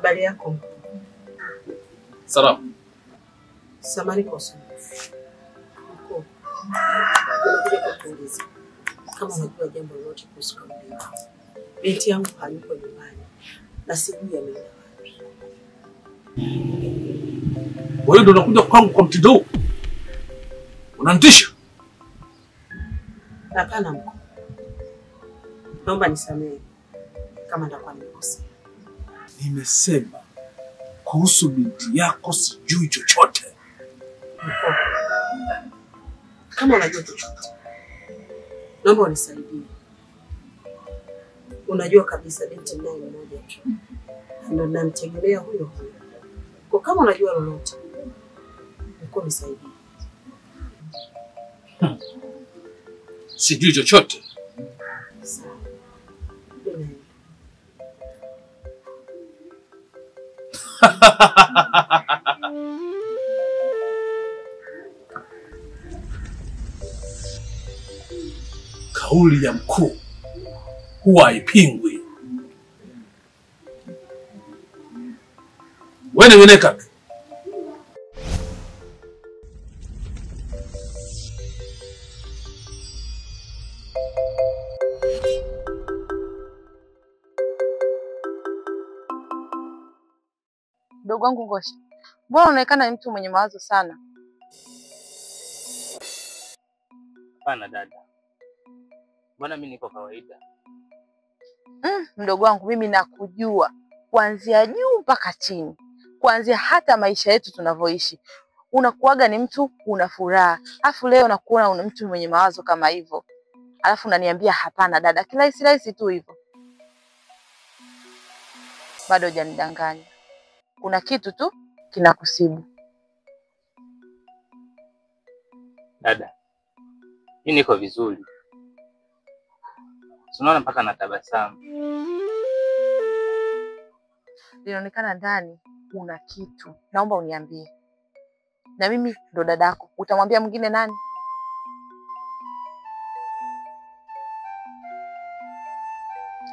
Habari yako? Salamu. Samahani kwa usumbufu. Nimekuja kukuuliza kama unajua jambo lolote kuhusu Kamili. Binti yangu hayuko nyumbani na sijui ameenda wapi. Wewe ndio unakuja kwangu kwa mtindo huu? Unanitisha? Hapana mkuu. Naomba nisamehe kama nitakuwa nimekosea. Nimesema kuhusu binti yako sijui chochote. Mkuu, kama unajua chochote, naomba unisaidie. Unajua kabisa binti naye mmoja tu. Ndio namtegemea huyo. Kwa kama unajua lolote, mkuu nisaidie. Sijui chochote. Sawa. Kauli ya mkuu huwa haipingwi. Wewe weneka. Dogo wangu Ngosha, mbona unaonekana ni mtu mwenye mawazo sana? Hapana dada. Mbona mimi niko kawaida? Mdogo wangu, mimi nakujua kuanzia juu mpaka chini. Kuanzia hata maisha yetu tunavyoishi. Unakuaga ni mtu una furaha. Alafu leo nakuona una mtu mwenye mawazo kama hivyo. Alafu unaniambia hapana dada, kirahisi tu hivyo. Bado hujanidanganya. Kuna kitu tu kinakusibu. Dada, mimi niko vizuri. Unaona mpaka natabasamu. Linaonekana ndani kuna kitu. Naomba uniambie. Na mimi ndo dadako. Utamwambia mwingine nani?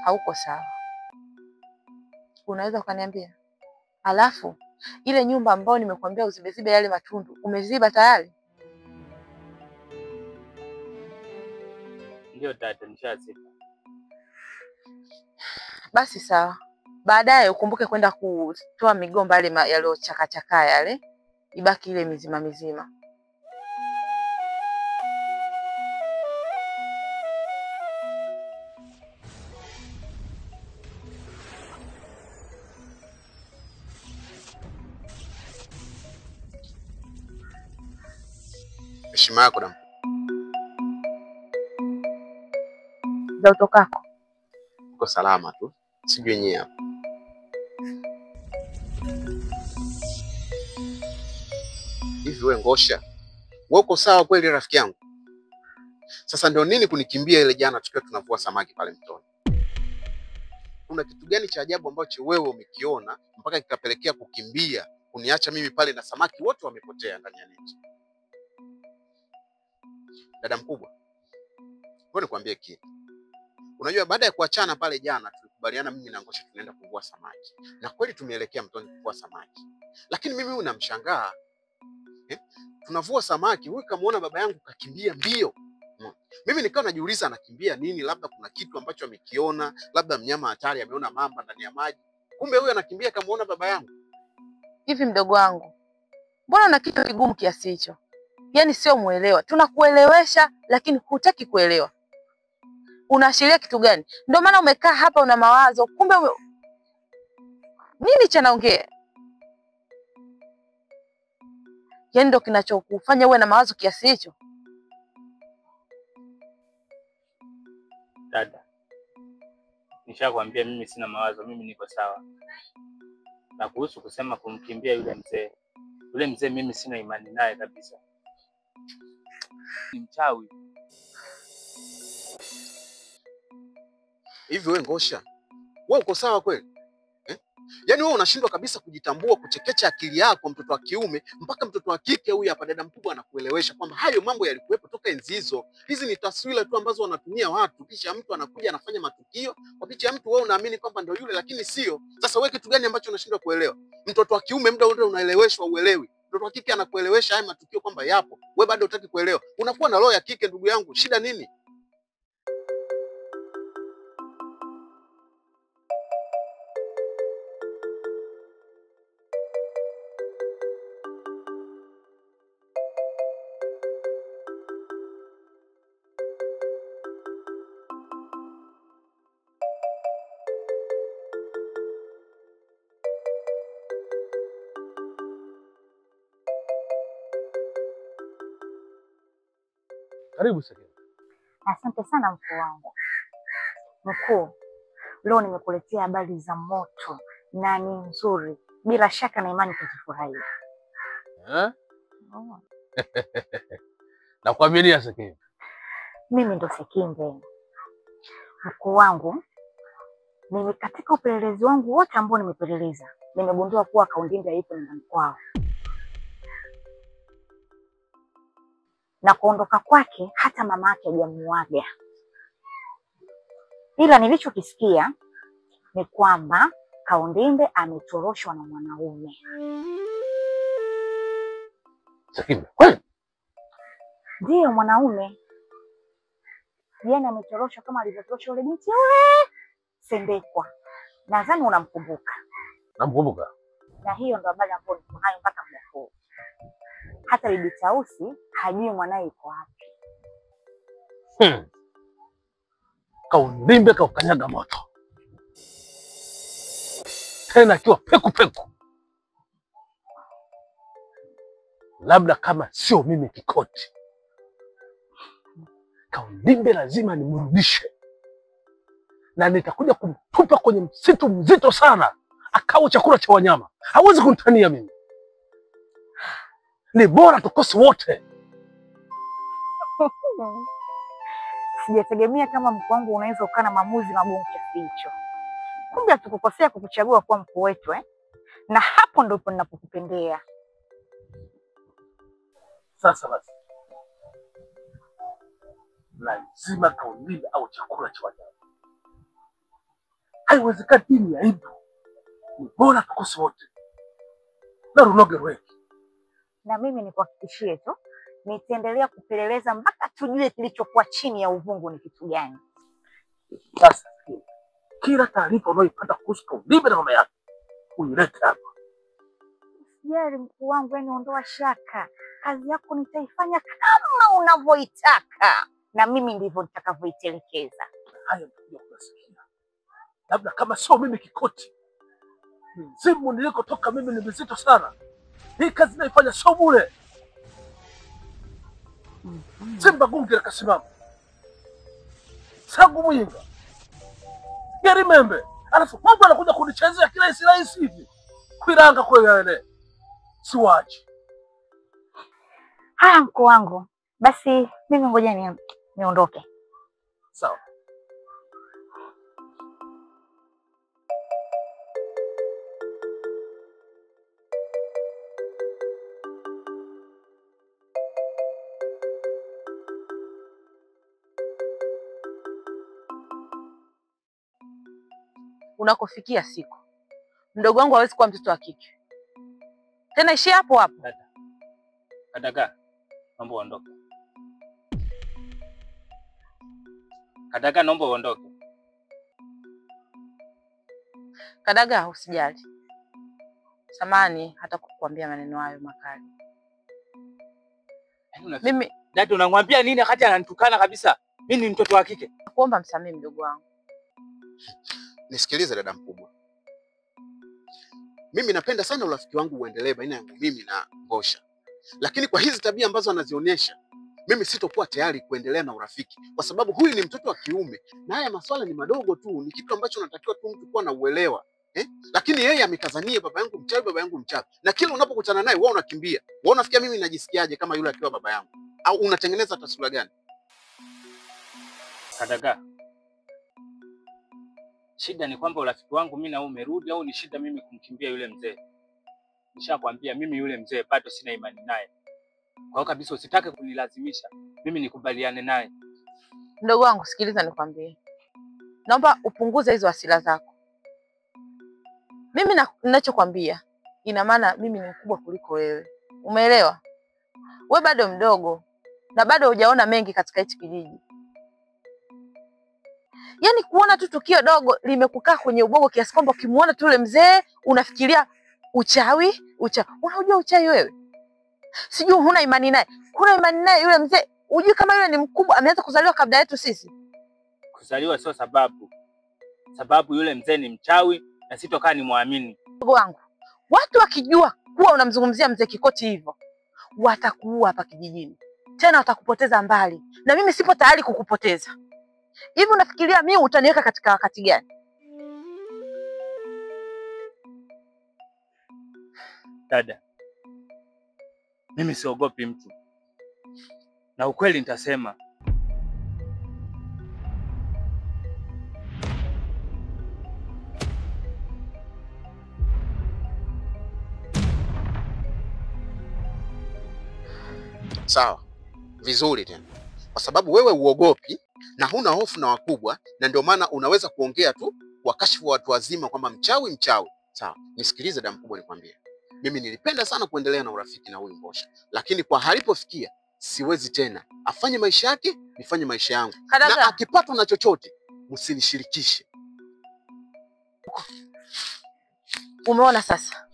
Hauko sawa. Unaweza ukaniambia? Alafu ile nyumba ambayo nimekuambia uzibe yale matundu, umeziba tayari? Ndio dada, nishaziba. Basi sawa. Baadaye ukumbuke kwenda kutoa migomba yale yaliyochakachaka yale. Ibaki ile mizima. Heshima yako damu. Za utokako. Uko salama tu. Sijui nyewe hapa. Hivi wewe Ngosha, wewe uko sawa kweli rafiki yangu? Sasa ndio nini kunikimbia ile jana tukiwa tunavua samaki pale mtoni? Kuna kitu gani cha ajabu ambacho wewe umekiona mpaka kikapelekea kukimbia, kuniacha mimi pale na samaki wote wamepotea ndani ya neti? Dada mkubwa, wewe nikwambie kitu. Unajua baada ya kuachana pale jana tulikubaliana mimi na Ngosha tunaenda kuvua samaki. Na kweli tumeelekea mtoni kuvua samaki. Lakini mimi unamshangaa. Tunavua samaki, huyu kamuona baba yangu kakimbia mbio. Mimi nikawa najiuliza anakimbia nini, labda kuna kitu ambacho amekiona, labda mnyama hatari ameona mamba ndani ya maji. Kumbe huyu anakimbia kamuona baba yangu. Hivi mdogo wangu, mbona una kitu kigumu kiasi hicho? Yaani sio muelewa. Tunakuelewesha lakini hutaki kuelewa. Unaashiria kitu gani? Ndio maana umekaa hapa una mawazo. Kumbe nini cha naongea? Yaani ndio kinachokufanya uwe na mawazo kiasi hicho? Dada, nishakwambia mimi sina mawazo, mimi niko sawa. Na kuhusu kusema kumkimbia yule mzee mimi sina imani naye kabisa. Ni mchawi. Hivi wewe Ngosha, wewe uko sawa kweli? Yaani wewe unashindwa kabisa kujitambua, kuchekecha akili yako, mtoto wa kiume mpaka mtoto wa kike huyu hapa dada mkubwa anakuelewesha kwamba hayo mambo yalikuwepo toka enzi hizo. Hizi ni taswira tu ambazo wanatumia watu, kisha mtu anakuja anafanya matukio kwa picha ya mtu, wewe unaamini kwamba ndio yule, lakini sio. Sasa wewe kitu gani ambacho unashindwa kuelewa? Mtoto wa kiume muda wote unaeleweshwa, uelewi. Mtoto wa kike anakuelewesha haya matukio kwamba yapo, wewe bado hutaki kuelewa. Unakuwa na roho ya kike ndugu yangu, shida nini? Karibu Sakina. Asante sana mkuu wangu. Mkuu, leo nimekuletea habari za moto na ni nzuri. Bila shaka na imani tutafurahia. Nakuaminia Sakina. Mimi ndo Sekimbe. Mkuu wangu, mimi katika upelelezi wangu wote ambao nimepeleleza, nimegundua kuwa Kaundinde hayupo nyumbani kwao. Na kuondoka kwake hata mama yake hajamuaga. Ila nilichokisikia ni kwamba Kaundinde ametoroshwa na mwanaume. Sakina, kweli? Ndiyo, mwanaume. Yaani ametoroshwa kama alivyotoroshwa yule binti yule Sendekwa. Nadhani unamkumbuka. Namkumbuka. Na hiyo ndo habari ambayo niko nayo mpaka muda huu. Hata bibi Tausi hajui mwanae yuko wapi. Kaundinde kaukanyaga moto. Tena akiwa peku peku. Labda kama sio mimi Kikoti, Kaundinde lazima nimrudishe. Na nitakuja kumtupa kwenye msitu mzito sana, akawa chakula cha wanyama. Hawezi kunitania mimi. Ni bora tukose wote. Sijategemea kama mkuu wangu unaweza ukana maamuzi magumu kiasi hicho. Kumbe hatukukosea kukuchagua kuwa mkuu wetu Na hapo ndipo ninapokupendea. Sasa basi, lazima Kaundinde au chakula cha wanyama. Haiwezekani, hii ni aibu. Ni bora tukose wote. Na runoge rweki. Na mimi nikuhakikishie tu, nitaendelea kupeleleza mpaka tujue kilichokuwa chini ya uvungu ni kitu gani. Sasa kila taarifa unayoipata kuhusu Kaundinde na mama yake uilete hapa. Usijali mkuu wangu, yani ondoa shaka. Kazi yako nitaifanya kama unavyoitaka, na mimi ndivyo nitakavyoitelekeza. Haya ndio kusikia. Labda kama sio mimi Kikoti, mzimu nilikotoka mimi ni mzito sana. Hii kazi naifanya sio bure. Simba gungi lakasimama. Sangu mwinga. Gari membe. Alafu mambo anakuja kunichezea kirahisi hivi. Kuiranga kwa yale. Siwaji. Haya mkuu wangu. Basi mimi ngoja niondoke. Sawa. Unakofikia siku, mdogo wangu hawezi kuwa mtoto wa kike tena. Ishia hapo hapo. Kadaga, naomba uondoke. Kadaga, naomba uondoke. Kadaga, usijali. Samani hata kukuambia maneno hayo makali. Mimi dada, unamwambia nini wakati ananitukana kabisa? Mimi ni mtoto wa kike. Nakuomba msamehe mdogo wangu. Nisikilize dada mkubwa. Mimi napenda sana urafiki wangu uendelee baina yangu mimi na Ngosha. Lakini kwa hizi tabia ambazo anazionyesha, mimi sitokuwa tayari kuendelea na urafiki, kwa sababu huyu ni mtoto wa kiume na haya masuala ni madogo tu, ni kitu ambacho natakiwa tu mtu kuwa na uelewa. Lakini yeye amekazania baba yangu mchawi, baba yangu mchawi. Na kila unapokutana naye wewe unakimbia. Wewe unafikia mimi najisikiaje kama yule akiwa baba yangu? Au unatengeneza taswira gani? Kadaga, Shida ni kwamba urafiki wangu mimi na wewe umerudi, au ni shida mimi kumkimbia yule mzee? Nishakwambia mimi yule mzee bado sina imani naye. Kwa hiyo kabisa usitake kunilazimisha mimi nikubaliane naye. Mdogo wangu, sikiliza nikwambie. Naomba upunguze hizo hasira zako. Mimi ninachokwambia ina maana mimi ni mkubwa kuliko wewe. Umeelewa? Wewe bado mdogo na bado hujaona mengi katika hichi kijiji. Yaani kuona tu tukio dogo limekukaa kwenye ubongo kiasi kwamba ukimuona tu yule mzee unafikiria uchawi. Unajua uchawi wewe? Sijui huna imani naye. Kuna imani naye yule mzee? Unajui kama yule ni mkubwa, ameanza kuzaliwa kabla yetu sisi? Kuzaliwa sio sababu. Sababu yule mzee ni mchawi na sitokaa ni muamini. Ndugu wangu, watu wakijua kuwa unamzungumzia mzee Kikoti hivyo, watakuua hapa kijijini. Tena watakupoteza mbali. Na mimi sipo tayari kukupoteza. Hivi unafikiria mimi utaniweka katika wakati gani? Dada, mimi siogopi mtu. Na ukweli nitasema. Sawa. Vizuri tena. Kwa sababu wewe uogopi na huna hofu na wakubwa, na ndio maana unaweza kuongea tu wakashifu watu wazima kwamba mchawi. Sawa. Nisikilize damu kubwa nikwambie. Mimi nilipenda sana kuendelea na urafiki na huyu Ngosha, lakini kwa halipofikia siwezi tena. Afanye maisha yake, nifanye maisha yangu. Kadaga. Na akipatwa na chochote usinishirikishe. Umeona sasa?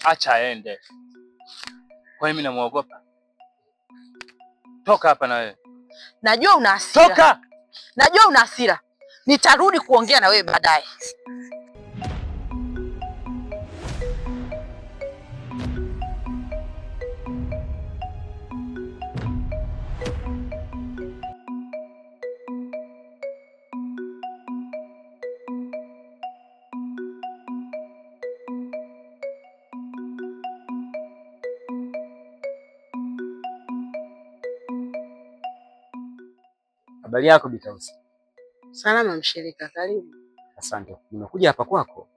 Acha aende. Kwa mimi namuogopa. Toka hapa na wewe. Najua una hasira. Toka! Najua una hasira. Nitarudi kuongea na wewe baadaye. Habari yako Bitausi? Salama mshirika, karibu. Asante. Nimekuja hapa kwako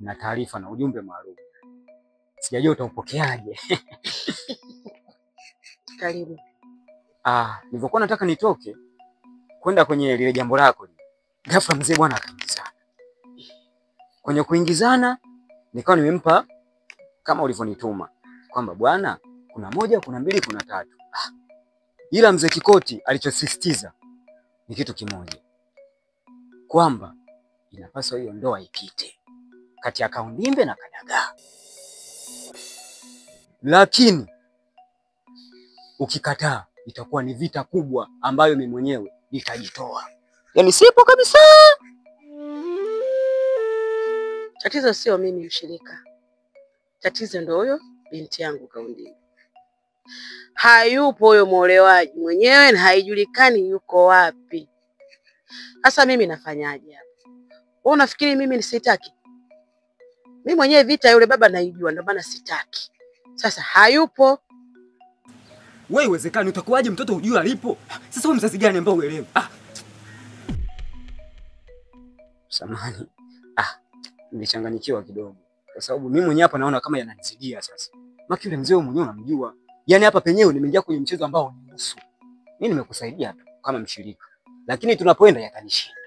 na taarifa na ujumbe maalum. Sijajua utaupokeaje. Karibu. Nilivyokuwa nataka nitoke kwenda kwenye lile jambo lako, ghafla mzee bwana akaingizana. Kwenye kuingizana nikawa nimempa kama ulivyonituma kwamba bwana, kuna moja, kuna mbili, kuna tatu. Ila mzee Kikoti alichosisitiza ni kitu kimoja, kwamba inapaswa hiyo ndoa ipite kati ya Kaundimbe na Kadagaa, lakini ukikataa itakuwa ni vita kubwa ambayo mimi mwenyewe nitajitoa. Yaani sipo kabisa. Tatizo sio mimi mshirika. Tatizo ndio huyo binti yangu Kaundimbe. Hayupo huyo muolewaji mwenyewe na haijulikani yuko wapi. Sasa mimi nafanyaje hapa? Wewe unafikiri mimi nisitaki? Mimi mwenyewe vita yule baba naijua, ndio maana sitaki. Sasa hayupo. Wewe iwezekani utakuwaje mtoto hujui alipo? Sasa wewe mzazi gani ambao uelewi? Samahani. Nilichanganyikiwa kidogo. Kwa sababu mimi mwenyewe hapa naona kama yananizidia sasa. Maki yule mzee mwenyewe unamjua. Yaani hapa penyewe nimeingia kwenye mchezo ambao unihusu. Mimi nimekusaidia tu kama mshirika. Lakini tunapoenda yatanishinda.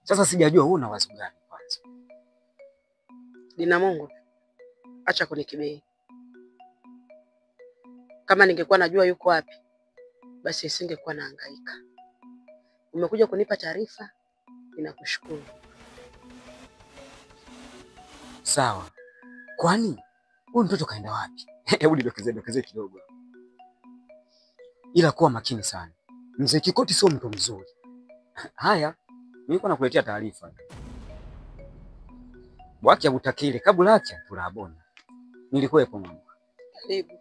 Sasa sijajua wewe una wazo gani kwanza. Dina Mungu. Acha kunikibei. Kama ningekuwa najua yuko wapi, basi isingekuwa nahangaika. Umekuja kunipa taarifa, ninakushukuru. Sawa. Kwani huyu mtoto kaenda wapi? Hebu nidokeze kidogo. Ila kuwa makini sana. Mzee Kikoti sio mtu mzuri. Haya, nilikuwa nakuletea taarifa. Bwaki abutakile kabla yake tulabona. Nilikuwepo mama. Karibu.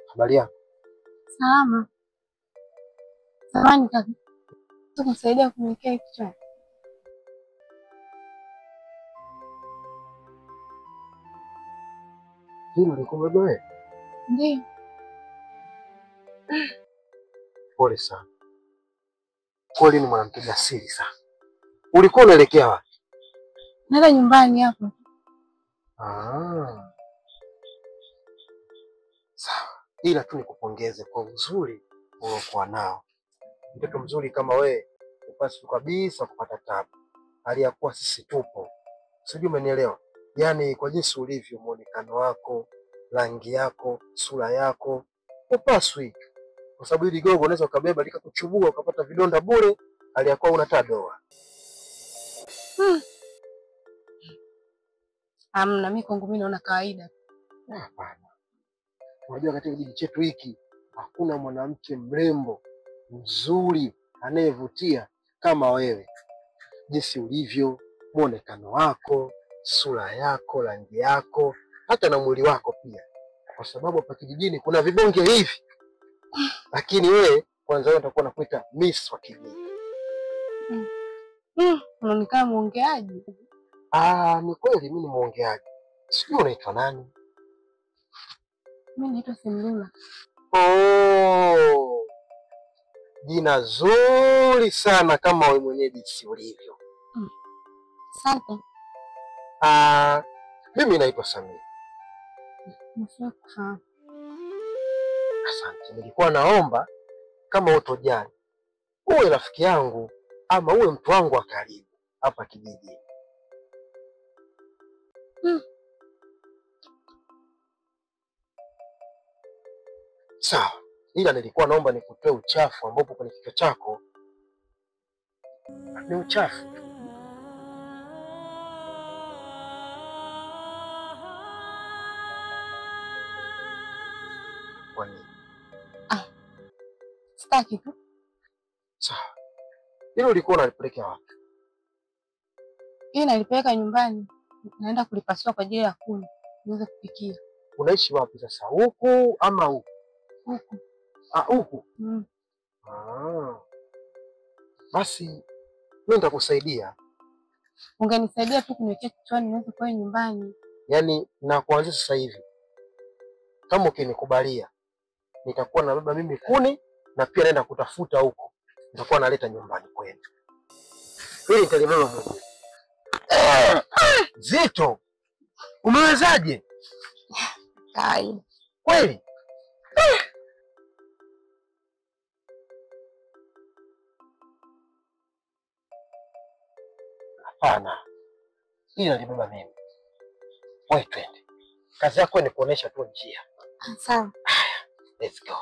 Habari yako? Salama. Samahani kaka. Tukusaidia kuniwekea kichwa. Hilo liko wewe? Ndiyo. Pole sana. Kweli ni mwanamke jasiri sana. Ulikuwa unaelekea wapi? Naenda nyumbani hapo. Sawa. Ila tu nikupongeze kwa uzuri uliokuwa nao. Mtoto mzuri kama wewe upasi kabisa kupata tabu. Hali ya kuwa sisi tupo. Sijui umenielewa? Yaani kwa jinsi ulivyo, muonekano wako, rangi yako, sura yako, upaswi. Kwa sababu hili gogo unaweza ukabeba likakuchubua ukapata vidonda bure, hali ya kuwa una doa. Amna, mimi kwangu mimi naona kawaida. Hapana. Unajua katika kijiji chetu hiki hakuna mwanamke mrembo mzuri anayevutia kama wewe. Jinsi ulivyo, muonekano wako, sura yako, rangi yako, hata na mwili wako pia. Kwa sababu hapa kijijini kuna vibonge hivi. Lakini wewe kwanza wewe utakuwa unakuita Miss wa kijiji. Unaonekana muongeaji. Ni kweli mimi ni muongeaji. Sijui unaitwa nani? Mimi naitwa Simlula. Jina zuri sana kama wewe mwenyewe jinsi ulivyo. Asante. Mimi naitwa Samia. Nashukuru. Asante. Nilikuwa naomba kama utojali uwe rafiki yangu ama uwe mtu wangu wa karibu hapa kijijini. Sawa. Ila nilikuwa naomba nikutoe uchafu ambapo kwenye kichwa chako ni uchafu. Kwa nini? Sitaki tu. Sawa. Hilo ulikuwa unalipeleka wapi? Hii nalipeleka nyumbani. Naenda kulipasua kwa ajili ya kuni niweze kupikia. Unaishi wapi sasa? Huku ama huku? Huku. Huku. Basi mimi nitakusaidia. Ungenisaidia tu kuniwekea kichwani niweze kwa nyumbani. Yaani na kuanzia sasa hivi kama ukinikubalia nitakuwa na baba mimi kuni na pia naenda kutafuta huko. Nitakuwa naleta nyumbani kwenu. Hili nitalimama mwenyewe. Zito. Umewezaje? Kai. Kweli? Hapana. Hili nalibeba mimi. Wewe twende. Kazi yako ni kuonesha tu njia. Sawa. Let's go.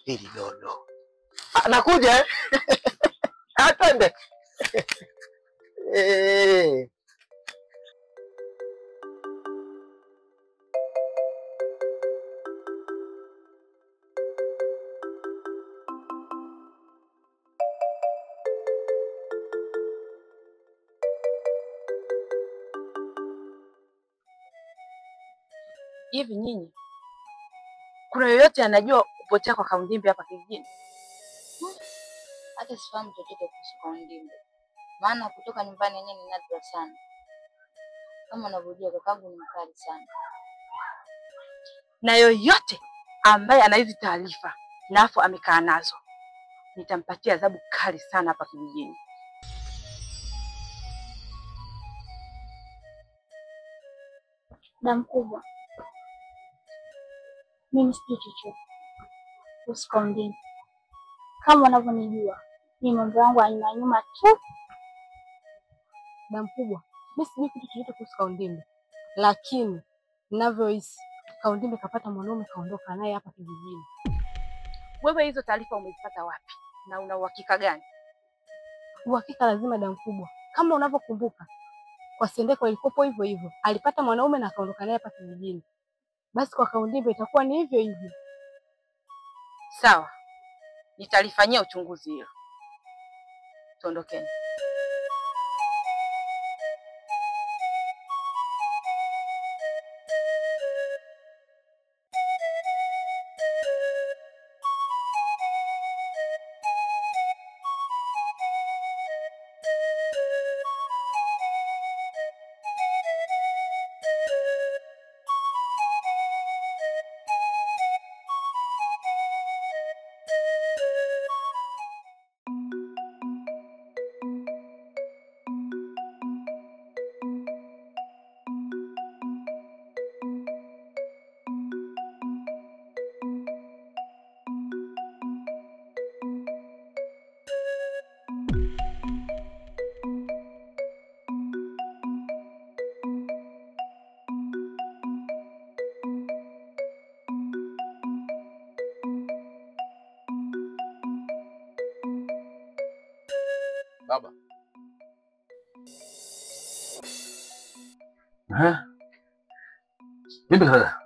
Hili dodo. Nakuja. Atende. Hivi nyinyi, kuna yoyote anajua kupotea kwa Kaundimbi hapa kijijini? Hata sifahamu chochote kuhusu Kaundimbi. Maana kutoka nyumbani yenyewe ni nadra sana. Kama unavyojua kakangu ni mkali sana. Na yoyote ambaye ana hizi taarifa na afu amekaa nazo, nitampatia adhabu kali sana hapa kijijini. Da mkubwa. Mimi sijui chochote kuhusu Kaundimbi. Kama unavyonijua, ni mambo yangu ya nyuma tu. Da mkubwa, mimi sijui kitu chochote kuhusu Kaundimbi. Lakini ninavyohisi Kaundimbi kapata mwanaume kaondoka naye hapa kijijini. Wewe hizo taarifa umezipata wapi? Na una uhakika gani? Uhakika lazima da mkubwa. Kama unavyokumbuka, kwa Sendeko ilikopo hivyo hivyo. Alipata mwanaume na kaondoka naye hapa kijijini. Basi kwa Kaundimbi itakuwa ni hivyo hivyo. Sawa. Nitalifanyia uchunguzi hilo. tuondokeni. Baba. Vipi kaka?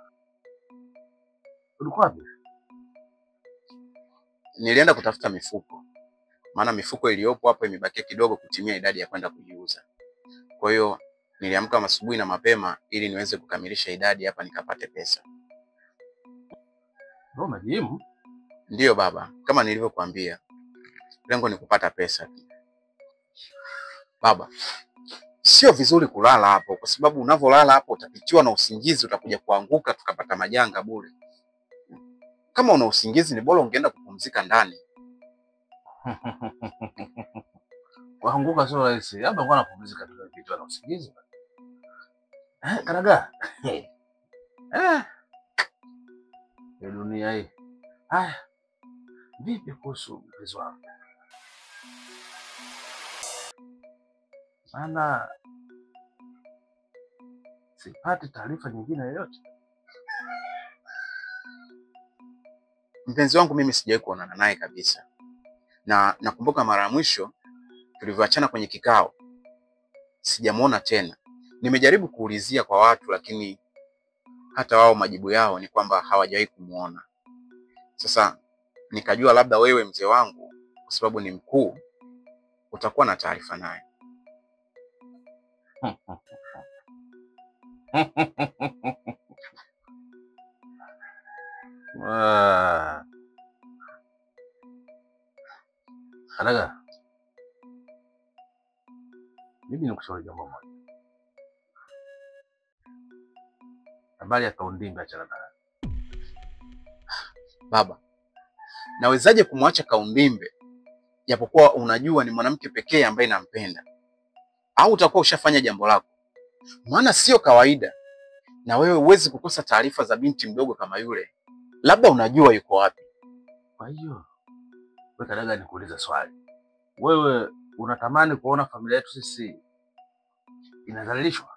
Ulikuwa wapi? Nilienda kutafuta mifuko. Maana mifuko iliyopo hapo imebakia kidogo kutimia idadi ya kwenda kujiuza. Kwa hiyo niliamka asubuhi na mapema ili niweze kukamilisha idadi hapa nikapate pesa. Ndio majimu? Ndiyo baba, kama nilivyokuambia. Lengo ni kupata pesa. Baba, sio vizuri kulala hapo kwa sababu unavolala hapo utapitiwa na usingizi, utakuja kuanguka tukapata majanga bure. Kama una usingizi ni bora ungeenda kupumzika ndani. Kuanguka sio rahisi. Labda ngoja napumzika tu kichwa na usingizi. Karaga. Ya dunia hii. Haya. Vipi kuhusu mpenzi wangu? Maana sipati taarifa nyingine yoyote. Mpenzi wangu mimi sijawahi kuonana naye kabisa. Na nakumbuka mara ya mwisho tulivyoachana kwenye kikao. Sijamuona tena. Nimejaribu kuulizia kwa watu lakini hata wao majibu yao ni kwamba hawajawahi kumuona. Sasa nikajua labda wewe mzee wangu kwa sababu ni mkuu utakuwa na taarifa naye. Karaga. Mimi nikushauri jambo moja. Habari ya Kaundimbi achana nayo. Baba, nawezaje kumwacha Kaundimbi japokuwa unajua ni mwanamke pekee ambaye nampenda? Au utakuwa ushafanya jambo lako? Maana sio kawaida. Na wewe huwezi kukosa taarifa za binti mdogo kama yule. Labda unajua yuko wapi. Kwa hiyo wewe Karaga, nikuuliza swali. Wewe unatamani kuona familia yetu sisi inadhalilishwa?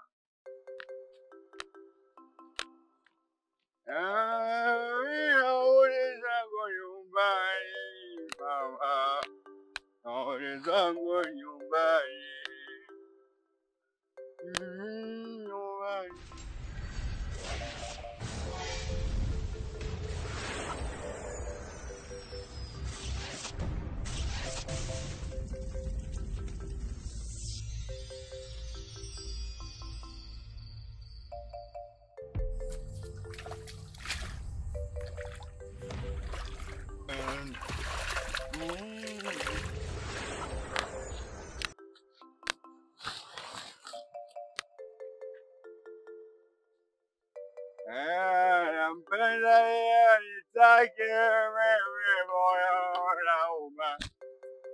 Nampenda yeye nitake wewe moyo unauma.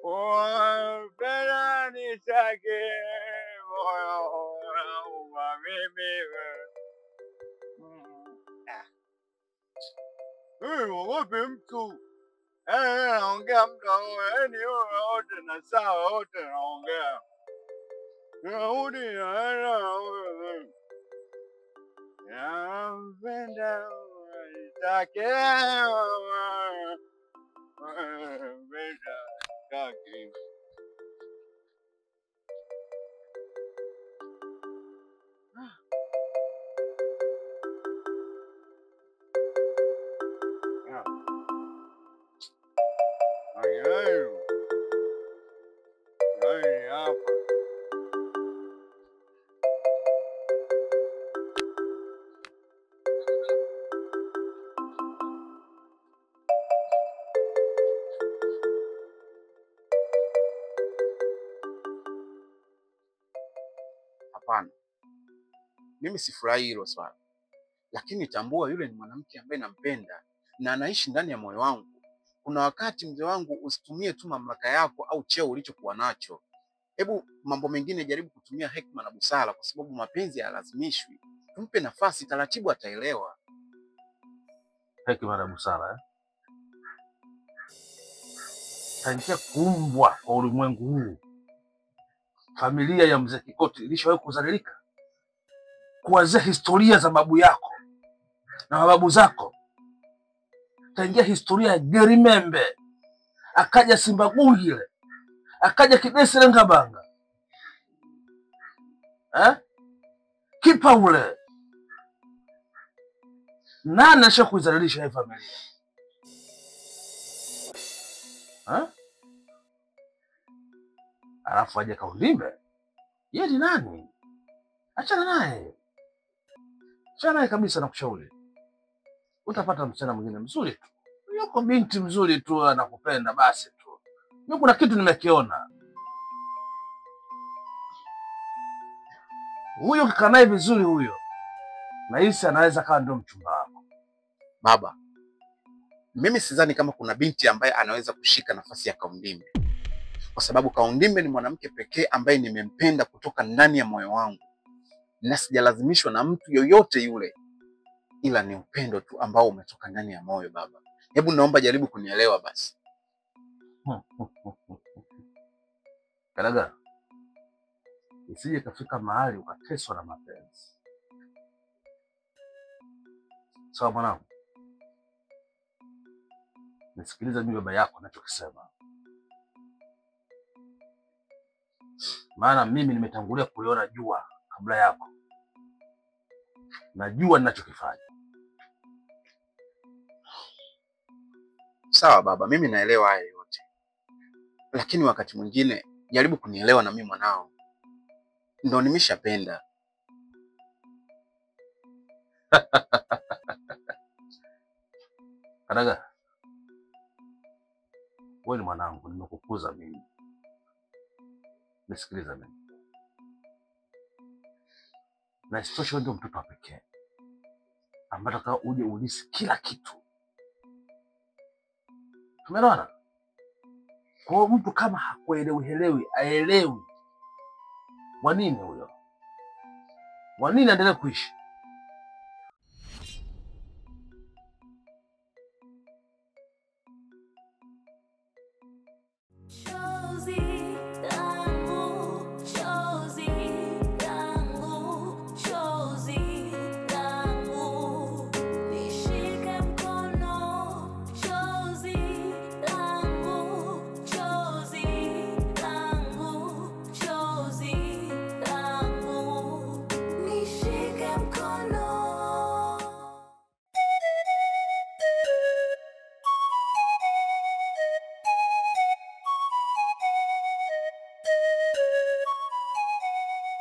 Nampenda nitake moyo unauma mimi wewe. Mwogope mtu. Naongea mtu yaani wote na sawa wote naongea. Naudi naenda nampenda nitake nampenda nitake. hapana, mimi sifurahi hilo swala, lakini tambua yule ni mwanamke ambaye nampenda na anaishi ndani ya moyo wangu. Kuna wakati mzee wangu, usitumie tu mamlaka yako au cheo ulichokuwa nacho. Hebu mambo mengine jaribu kutumia hekima na busara, kwa sababu mapenzi hayalazimishwi. Tumpe nafasi, taratibu ataelewa. Hekima na busara tangia kuumbwa kwa ulimwengu huu, familia ya mzee Kikoti ilishawahi kuzalilika? Kuanzia historia za babu yako na mababu zako, tangia historia ya Gerimembe, akaja Simbagungile, akaja Kidesi Lengabanga, Kipaule, nani asha kuizalilisha hii familia? Alafu aje Kaundimbe, yeye ni nani? Achana naye, achana naye kabisa. Nakushauri utapata msichana mwingine mzuri tu, yuko binti mzuri tu anakupenda basi tu. Mimi kuna kitu nimekiona, huyo kikaa naye vizuri, huyo nahisi anaweza kawa ndio mchumba wako. Baba, mimi sidhani kama kuna binti ambaye anaweza kushika nafasi ya Kaundimbe, kwa sababu Kaundimbe ni mwanamke pekee ambaye nimempenda kutoka ndani ya moyo wangu, na sijalazimishwa na mtu yoyote yule, ila ni upendo tu ambao umetoka ndani ya moyo. Baba, hebu naomba jaribu kunielewa basi. Kalaga, isije kafika mahali ukateswa na mapenzi. Sawa mwanangu? Nisikilize mimi baba yako ninachokisema, maana mimi nimetangulia kuliona jua kabla yako. Najua ninachokifanya. Sawa baba, mimi naelewa haya yote, lakini wakati mwingine jaribu kunielewa na mimi mwanao. Ndio nimeshapenda. Kadaga, wewe ni mwanangu, nimekukuza mimi. Nisikiliza mimi. Na isitoshe ndio mtoto wa pekee ambaye nataka uje ulisi kila kitu. Tumeelewana? Kwa mtu kama hakuelewi aelewi. Kwa nini huyo? Kwa nini aendelee kuishi? Show